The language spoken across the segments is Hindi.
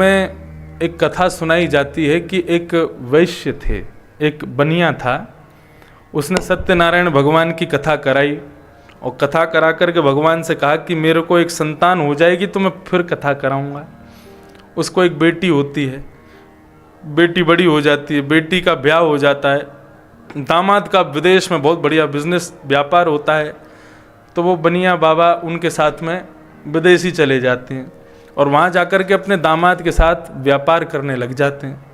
में एक कथा सुनाई जाती है कि एक वैश्य थे, एक बनिया था, उसने सत्यनारायण भगवान की कथा कराई और कथा करा करके भगवान से कहा कि मेरे को एक संतान हो जाएगी तो मैं फिर कथा कराऊंगा। उसको एक बेटी होती है, बेटी बड़ी हो जाती है, बेटी का ब्याह हो जाता है, दामाद का विदेश में बहुत बढ़िया बिजनेस व्यापार होता है, तो वो बनिया बाबा उनके साथ में विदेश ही चले जाते हैं और वहाँ जाकर के अपने दामाद के साथ व्यापार करने लग जाते हैं।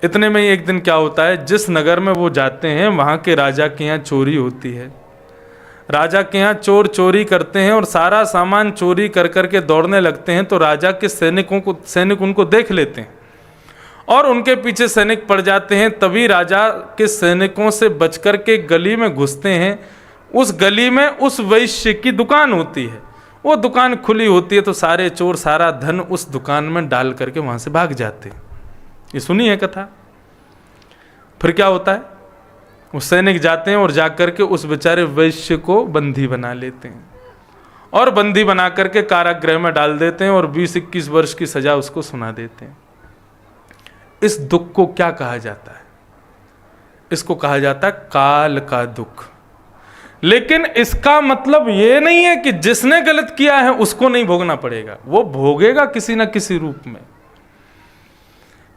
इतने में ही एक दिन क्या होता है, जिस नगर में वो जाते हैं वहाँ के राजा के यहाँ चोरी होती है। राजा के यहाँ चोर चोरी करते हैं और सारा सामान चोरी कर करके दौड़ने लगते हैं, तो राजा के सैनिक उनको देख लेते हैं और उनके पीछे सैनिक पड़ जाते हैं। तभी राजा के सैनिकों से बच कर के गली में घुसते हैं। उस गली में उस वैश्य की दुकान होती है, वो दुकान खुली होती है, तो सारे चोर सारा धन उस दुकान में डाल करके वहाँ से भाग जाते हैं। ये सुनी है कथा। फिर क्या होता है, वो सैनिक जाते हैं और जाकर के उस बेचारे वैश्य को बंदी बना लेते हैं और बंदी बना करके कारागृह में डाल देते हैं और 20-21 वर्ष की सजा उसको सुना देते हैं। इस दुख को क्या कहा जाता है? इसको कहा जाता है काल का दुख। लेकिन इसका मतलब ये नहीं है कि जिसने गलत किया है उसको नहीं भोगना पड़ेगा, वो भोगेगा किसी न किसी रूप में।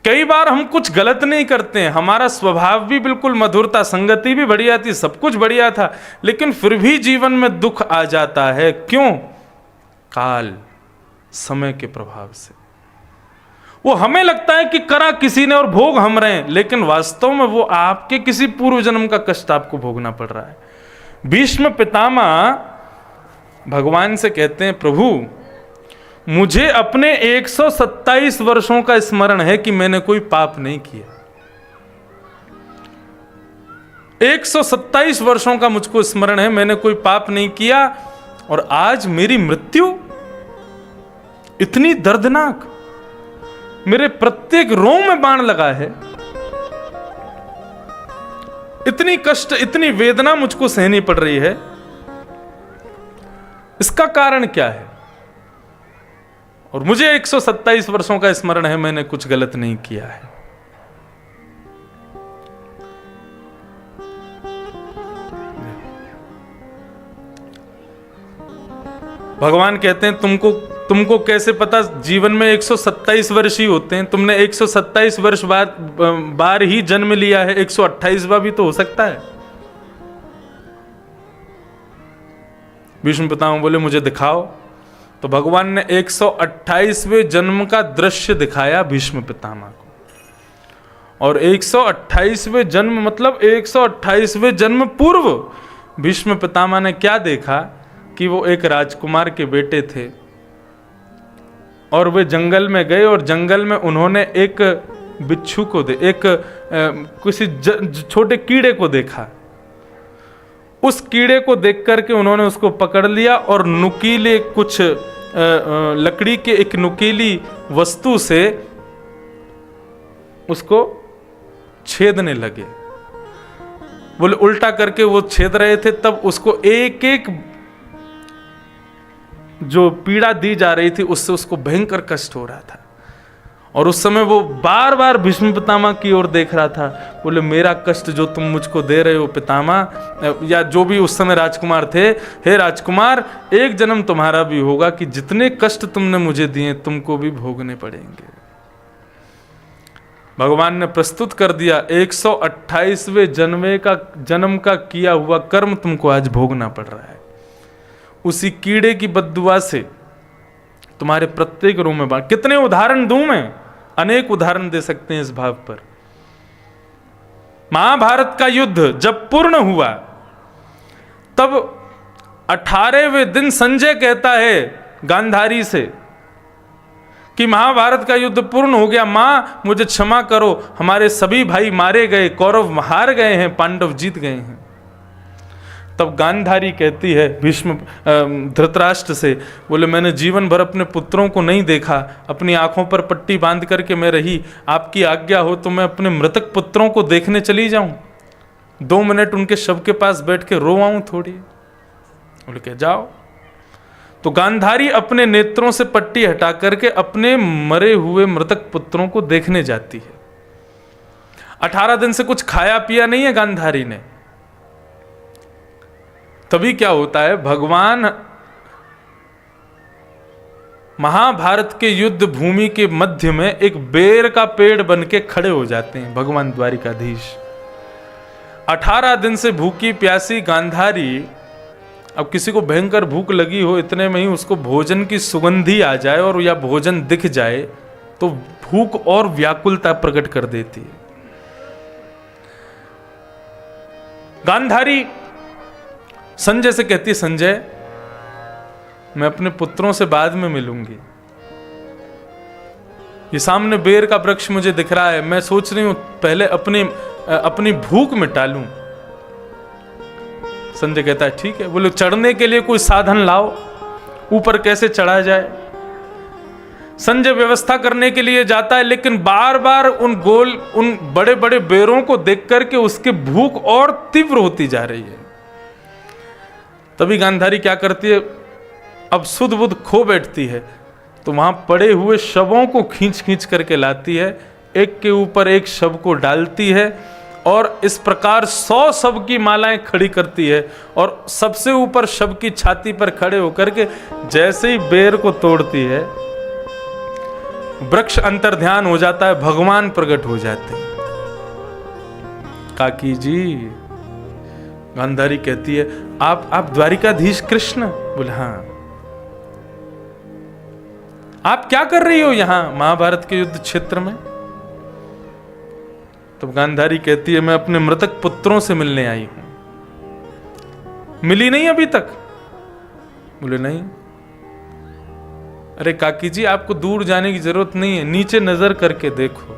कई बार हम कुछ गलत नहीं करते हैं, हमारा स्वभाव भी बिल्कुल मधुर था, संगति भी बढ़िया थी, सब कुछ बढ़िया था, लेकिन फिर भी जीवन में दुख आ जाता है। क्यों? काल, समय के प्रभाव से। वो हमें लगता है कि करा किसी ने और भोग हम रहे हैं, लेकिन वास्तव में वो आपके किसी पूर्व जन्म का कष्ट आपको भोगना पड़ रहा है। भीष्म पितामह भगवान से कहते हैं, प्रभु मुझे अपने 127 वर्षों का स्मरण है कि मैंने कोई पाप नहीं किया। 127 वर्षों का मुझको स्मरण है, मैंने कोई पाप नहीं किया, और आज मेरी मृत्यु इतनी दर्दनाक, मेरे प्रत्येक रोम में बाण लगा है, इतनी कष्ट, इतनी वेदना मुझको सहनी पड़ रही है। इसका कारण क्या है? और मुझे 127 वर्षों का स्मरण है, मैंने कुछ गलत नहीं किया है। भगवान कहते हैं, तुमको कैसे पता जीवन में 127 वर्ष ही होते हैं? तुमने 127 वर्ष बार ही जन्म लिया है, 128वां भी तो हो सकता है। भीष्म पितामह बोले, मुझे दिखाओ। तो भगवान ने 128वें जन्म का दृश्य दिखाया भीष्म पितामह को। और 128वें जन्म मतलब 128वें जन्म पूर्व भीष्म पितामह ने क्या देखा कि वो एक राजकुमार के बेटे थे और वे जंगल में गए और जंगल में उन्होंने एक बिच्छू को किसी छोटे कीड़े को देखा। उस कीड़े को देख करके उन्होंने उसको पकड़ लिया और नुकीले कुछ लकड़ी के एक नुकीली वस्तु से उसको छेदने लगे। बोले उल्टा करके वो छेद रहे थे, तब उसको एक एक जो पीड़ा दी जा रही थी उससे उसको भयंकर कष्ट हो रहा था। और उस समय वो बार बार भीष्म पितामह की ओर देख रहा था। बोले मेरा कष्ट जो तुम मुझको दे रहे हो पितामह, या जो भी उस समय राजकुमार थे, हे राजकुमार, एक जन्म तुम्हारा भी होगा कि जितने कष्ट तुमने मुझे दिए तुमको भी भोगने पड़ेंगे। भगवान ने प्रस्तुत कर दिया, 128वें जन्म का किया हुआ कर्म तुमको आज भोगना पड़ रहा है। उसी कीड़े की बद्दुआ से तुम्हारे प्रत्येक रोम में बाण। कितने उदाहरण दूं मैं? अनेक उदाहरण दे सकते हैं इस भाव पर। महाभारत का युद्ध जब पूर्ण हुआ तब 18वें दिन संजय कहता है गांधारी से कि महाभारत का युद्ध पूर्ण हो गया, मां मुझे क्षमा करो, हमारे सभी भाई मारे गए, कौरव हार गए हैं, पांडव जीत गए हैं। तब गांधारी कहती है भीष्म धृतराष्ट्र से, बोले मैंने जीवन भर अपने पुत्रों को नहीं देखा, अपनी आंखों पर पट्टी बांध करके मैं रही, आपकी आज्ञा हो तो मैं अपने मृतक पुत्रों को देखने चली जाऊं, 2 मिनट उनके शव के पास बैठ के रो आऊं थोड़ी। बोले कह जाओ। तो गांधारी अपने नेत्रों से पट्टी हटा करके अपने मरे हुए मृतक पुत्रों को देखने जाती है। 18 दिन से कुछ खाया पिया नहीं है गांधारी ने। तभी क्या होता है, भगवान महाभारत के युद्ध भूमि के मध्य में एक बेर का पेड़ बन के खड़े हो जाते हैं भगवान द्वारिकाधीश। 18 दिन से भूखी प्यासी गांधारी, अब किसी को भयंकर भूख लगी हो, इतने में ही उसको भोजन की सुगंधी आ जाए और या भोजन दिख जाए तो भूख और व्याकुलता प्रकट कर देती है। गांधारी संजय से कहती है, संजय मैं अपने पुत्रों से बाद में मिलूंगी, ये सामने बेर का वृक्ष मुझे दिख रहा है, मैं सोच रही हूं पहले अपनी भूख मिटा लूं। संजय कहता है ठीक है। बोले चढ़ने के लिए कोई साधन लाओ, ऊपर कैसे चढ़ा जाए। संजय व्यवस्था करने के लिए जाता है, लेकिन बार बार उन बड़े बड़े बेरों को देख करके उसकी भूख और तीव्र होती जा रही है। तभी गांधारी क्या करती है, अब सुध बुध खो बैठती है, तो वहां पड़े हुए शवों को खींच खींच करके लाती है, एक के ऊपर एक शव को डालती है और इस प्रकार 100 शव की मालाएं खड़ी करती है और सबसे ऊपर शव की छाती पर खड़े होकर के जैसे ही बेर को तोड़ती है, वृक्ष अंतर्ध्यान हो जाता है, भगवान प्रकट हो जाते हैं। काकी जी, गांधारी कहती है आप द्वारिकाधीश कृष्ण? बोले हाँ। आप क्या कर रही हो यहां महाभारत के युद्ध क्षेत्र में? तो गांधारी कहती है मैं अपने मृतक पुत्रों से मिलने आई हूं। मिली नहीं अभी तक? बोले नहीं। अरे काकी जी, आपको दूर जाने की जरूरत नहीं है, नीचे नजर करके देखो,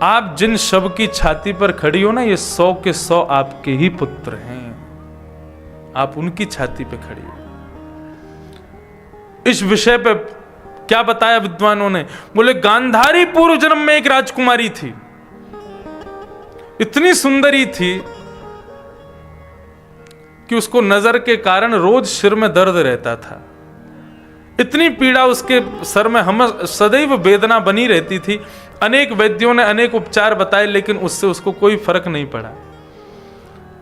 आप जिन शव की छाती पर खड़ी हो ना, ये 100 के 100 आपके ही पुत्र हैं, आप उनकी छाती पे खड़ी हो। इस विषय पे क्या बताया विद्वानों ने? बोले गांधारी पूर्व जन्म में एक राजकुमारी थी, इतनी सुंदरी थी कि उसको नजर के कारण रोज सिर में दर्द रहता था, इतनी पीड़ा उसके सर में हम सदैव वेदना बनी रहती थी। अनेक वैद्यों ने अनेक उपचार बताए, लेकिन उससे उसको कोई फर्क नहीं पड़ा।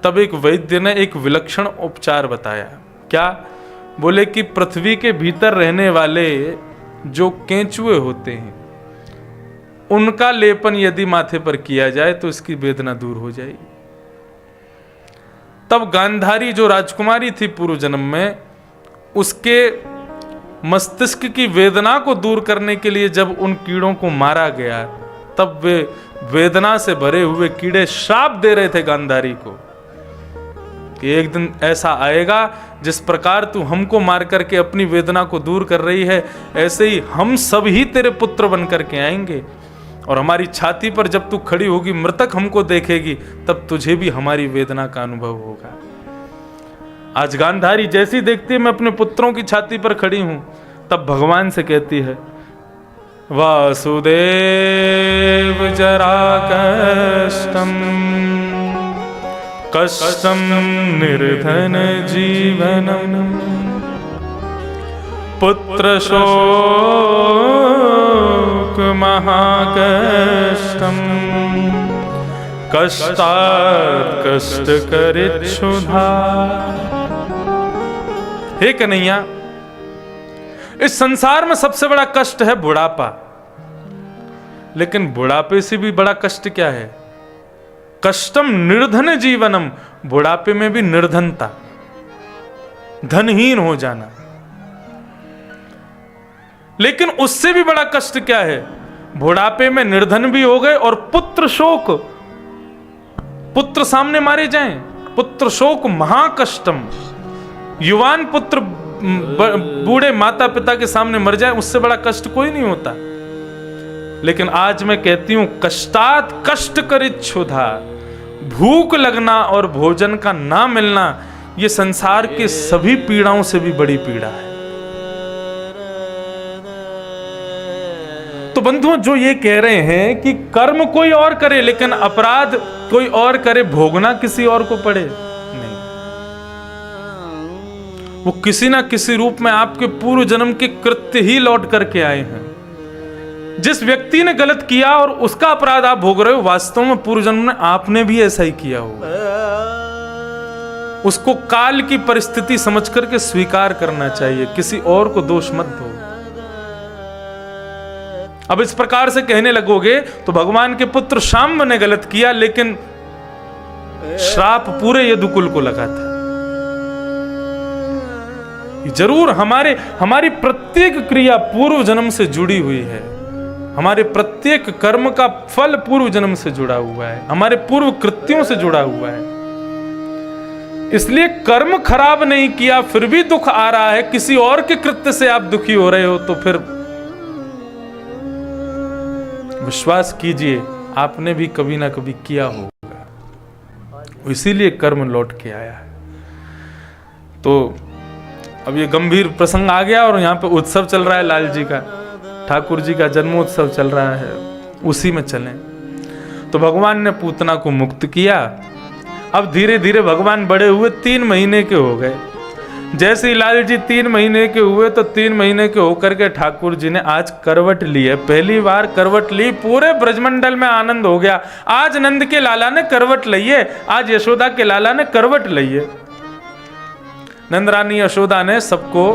तब एक वैद्य ने एक विलक्षण उपचार बताया। क्या? बोले कि पृथ्वी के भीतर रहने वाले जो केंचुए होते हैं, उनका लेपन यदि माथे पर किया जाए तो इसकी वेदना दूर हो जाएगी। तब गांधारी जो राजकुमारी थी पूर्व जन्म में, उसके मस्तिष्क की वेदना को दूर करने के लिए जब उन कीड़ों को मारा गया, तब वे वेदना से भरे हुए कीड़े श्राप दे रहे थे गांधारी को कि एक दिन ऐसा आएगा जिस प्रकार तू हमको मार करके अपनी वेदना को दूर कर रही है, ऐसे ही हम सब ही तेरे पुत्र बन करके आएंगे और हमारी छाती पर जब तू खड़ी होगी, मृतक हमको देखेगी, तब तुझे भी हमारी वेदना का अनुभव होगा। आज गांधारी जैसी देखती है मैं अपने पुत्रों की छाती पर खड़ी हूं, तब भगवान से कहती है वासुदेव जरा कष्टम निर्धन जीवनम पुत्र शोक महाकष्टम कष्टात् कष्ट करिच्छुधा। हे कन्हैया, इस संसार में सबसे बड़ा कष्ट है बुढ़ापा, लेकिन बुढ़ापे से भी बड़ा कष्ट क्या है? कष्टम निर्धन जीवनम, बुढ़ापे में भी निर्धनता, धनहीन हो जाना। लेकिन उससे भी बड़ा कष्ट क्या है? बुढ़ापे में निर्धन भी हो गए और पुत्र शोक, पुत्र सामने मारे जाएं, पुत्र शोक महाकष्टम। युवान पुत्र बूढ़े माता पिता के सामने मर जाए, उससे बड़ा कष्ट कोई नहीं होता। लेकिन आज मैं कहती हूं कष्टात् कष्ट करिच्छुधा, भूख लगना और भोजन का ना मिलना, यह संसार के सभी पीड़ाओं से भी बड़ी पीड़ा है। तो बंधुओं, जो ये कह रहे हैं कि कर्म कोई और करे लेकिन अपराध कोई और करे, भोगना किसी और को पड़े, नहीं। वो किसी ना किसी रूप में आपके पूर्व जन्म के कृत्य ही लौट करके आए हैं। जिस व्यक्ति ने गलत किया और उसका अपराध आप भोग रहे हो, वास्तव में पूर्व जन्म में आपने भी ऐसा ही किया होगा। उसको काल की परिस्थिति समझ करके स्वीकार करना चाहिए, किसी और को दोष मत दो। अब इस प्रकार से कहने लगोगे तो भगवान के पुत्र शाम्ब ने गलत किया, लेकिन श्राप पूरे यदुकुल को लगा था। जरूर हमारी प्रत्येक क्रिया पूर्व जन्म से जुड़ी हुई है। हमारे प्रत्येक कर्म का फल पूर्व जन्म से जुड़ा हुआ है, हमारे पूर्व कृत्यों से जुड़ा हुआ है। इसलिए कर्म खराब नहीं किया फिर भी दुख आ रहा है, किसी और के कृत्य से आप दुखी हो रहे हो, तो फिर विश्वास कीजिए आपने भी कभी ना कभी किया होगा, इसीलिए कर्म लौट के आया है। तो अब ये गंभीर प्रसंग आ गया और यहाँ पे उत्सव चल रहा है, लाल जी का, ठाकुर जी का जन्मोत्सव चल रहा है, उसी में चलें। तो भगवान ने पूतना को मुक्त किया। अब धीरे धीरे भगवान बड़े हुए, 3 महीने के हो गए। जैसे ही लाल जी 3 महीने के हुए तो 3 महीने के होकर के ठाकुर जी ने आज करवट ली है। पहली बार करवट ली, पूरे ब्रजमंडल में आनंद हो गया। आज नंद के लाला ने करवट ली है, आज यशोदा के लाला ने करवट ली है। नंद रानी यशोदा ने सबको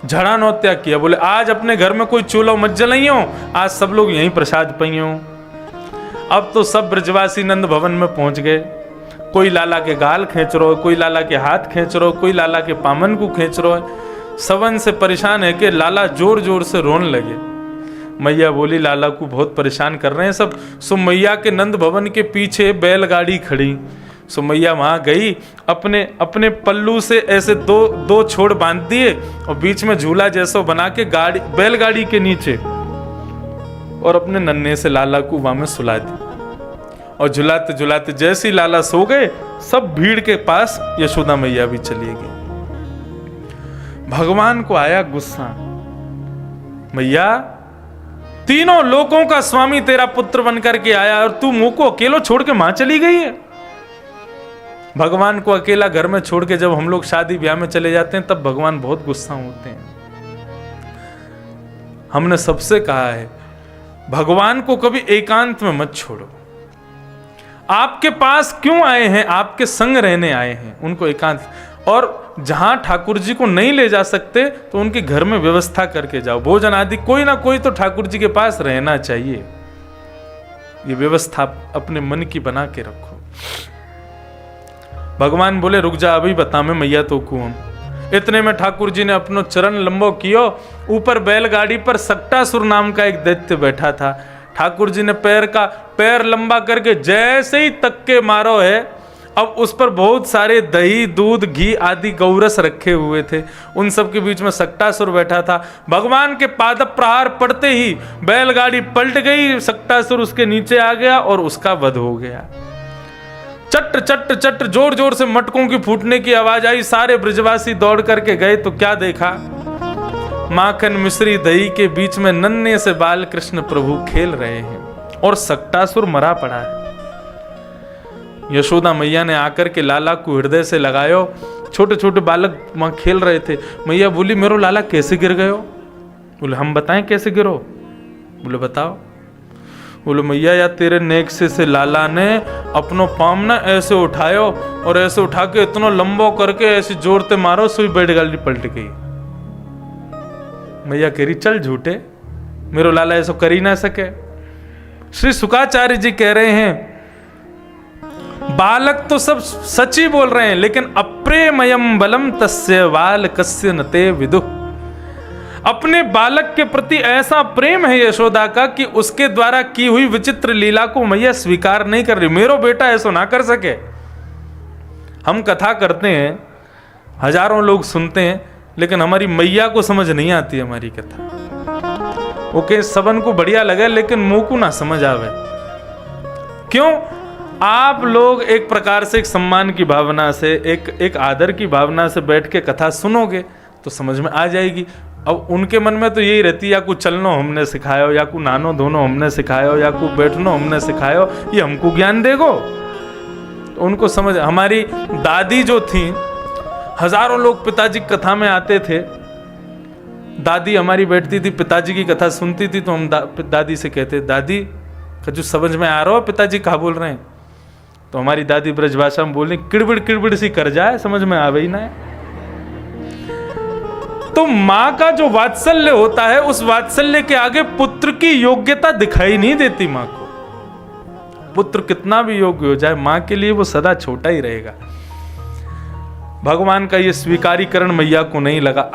झड़ा नौत्या किया, बोले आज अपने घर में कोई चूल्हा मत जलाइयो, आज सब लोग यहीं प्रसाद पाइयो। अब तो सब ब्रजवासी नंद भवन में पहुंच गए। कोई लाला के गाल खींच रहा है, कोई लाला के हाथ खींच रहा है, कोई लाला के पामन को खींच रहा है। सवन से परेशान है कि लाला जोर जोर से रोने लगे। मैया बोली लाला को बहुत परेशान कर रहे हैं सब। सो मैया के नंद भवन के पीछे बैलगाड़ी खड़ी। सो मैया वहां गई, अपने पल्लू से ऐसे दो छोड़ बांध दिए और बीच में झूला जैसा बना के बैलगाड़ी के नीचे, और अपने नन्हे से लाला को वहां में सुला दी। और झुलाते झुलाते जैसे ही लाला सो गए, सब भीड़ के पास यशोदा मैया भी चली गई। भगवान को आया गुस्सा, मैया तीनों लोकों का स्वामी तेरा पुत्र बनकर के आया और तू मुंह को अकेलो छोड़ के वहां चली गई है। भगवान को अकेला घर में छोड़ के जब हम लोग शादी ब्याह में चले जाते हैं तब भगवान बहुत गुस्सा होते हैं। हमने सबसे कहा है भगवान को कभी एकांत में मत छोड़ो। आपके पास क्यों आए हैं, आपके संग रहने आए हैं, उनको एकांत। और जहां ठाकुर जी को नहीं ले जा सकते तो उनके घर में व्यवस्था करके जाओ, भोजन आदि कोई ना कोई तो ठाकुर जी के पास रहना चाहिए। ये व्यवस्था अपने मन की बना के रखो। भगवान बोले रुक जा, अभी बता मैं मैया तो हूं। इतने में ठाकुर जी ने अपनो चरण लंबो कियो। ऊपर बैलगाड़ी पर सक्टासुर नाम का एक दैत्य बैठा था। ठाकुर जी ने पैर लंबा करके जैसे ही तक्के मारो है, अब उस पर बहुत सारे दही दूध घी आदि गौरस रखे हुए थे, उन सब के बीच में सक्टासुर बैठा था। भगवान के पाद प्रहार पड़ते ही बैलगाड़ी पलट गई, सक्टासुर उसके नीचे आ गया और उसका वध हो गया। चट चट चट जोर जोर से मटकों की फूटने की आवाज आई। सारे ब्रजवासी दौड़ करके गए तो क्या देखा, माखन मिश्री दही के बीच में नन्हे से बाल कृष्ण प्रभु खेल रहे हैं और सक्टासुर मरा पड़ा है। यशोदा मैया ने आकर के लाला को हृदय से लगायो। छोटे छोटे बालक वहां खेल रहे थे। मैया बोली मेरो लाला कैसे गिर गयो? बोले हम बताएं कैसे गिरो? बोले बताओ। बोले मैया या तेरे नेक से लाला ने अपनो पाम ना ऐसे उठायो और ऐसे उठा के इतना लंबो करके ऐसे जोरते मारो, सुई बैलगाड़ी पलट गई। मैया कह रही चल झूठे, मेरो लाला ऐसा कर ही ना सके। श्री शुकाचार्य जी कह रहे हैं बालक तो सब सच ही बोल रहे हैं, लेकिन अप्रेमयम बलम तस्य बाल कस्य नते विदुः। अपने बालक के प्रति ऐसा प्रेम है यशोदा का कि उसके द्वारा की हुई विचित्र लीला को मैया स्वीकार नहीं कर रही। मेरो बेटा ऐसा ना कर सके। हम कथा करते हैं, हजारों लोग सुनते हैं, लेकिन हमारी मैया को समझ नहीं आती हमारी कथा। ओके सबन को बढ़िया लगे लेकिन मुंह को ना समझ आवे। क्यों? आप लोग एक प्रकार से एक सम्मान की भावना से, एक आदर की भावना से बैठ के कथा सुनोगे तो समझ में आ जाएगी। अब उनके मन में तो यही रहती है या कुछ चलनो हमने सिखायो, या कुछ नानो धोनो हमने सिखायो, या कुछ बैठनो हमने सिखायो, ये हमको ज्ञान देगो। तो उनको समझ। हमारी दादी जो थी हजारों लोग पिताजी की कथा में आते थे। दादी हमारी बैठती थी, पिताजी की कथा सुनती थी, तो हम दादी से कहते, दादी कुछ समझ में आ रहा हो पिताजी कहा बोल रहे हैं? तो हमारी दादी ब्रजभाषा में बोल रही, किड़बिड़ किड़बिड़ सी कर जाए, समझ में आवे ही ना है। तो मां का जो वात्सल्य होता है, उस वात्सल्य के आगे पुत्र की योग्यता दिखाई नहीं देती मां को। पुत्र कितना भी योग्य हो जाए, मां के लिए वो सदा छोटा ही रहेगा। भगवान का ये स्वीकारीकरण मैया को नहीं लगा।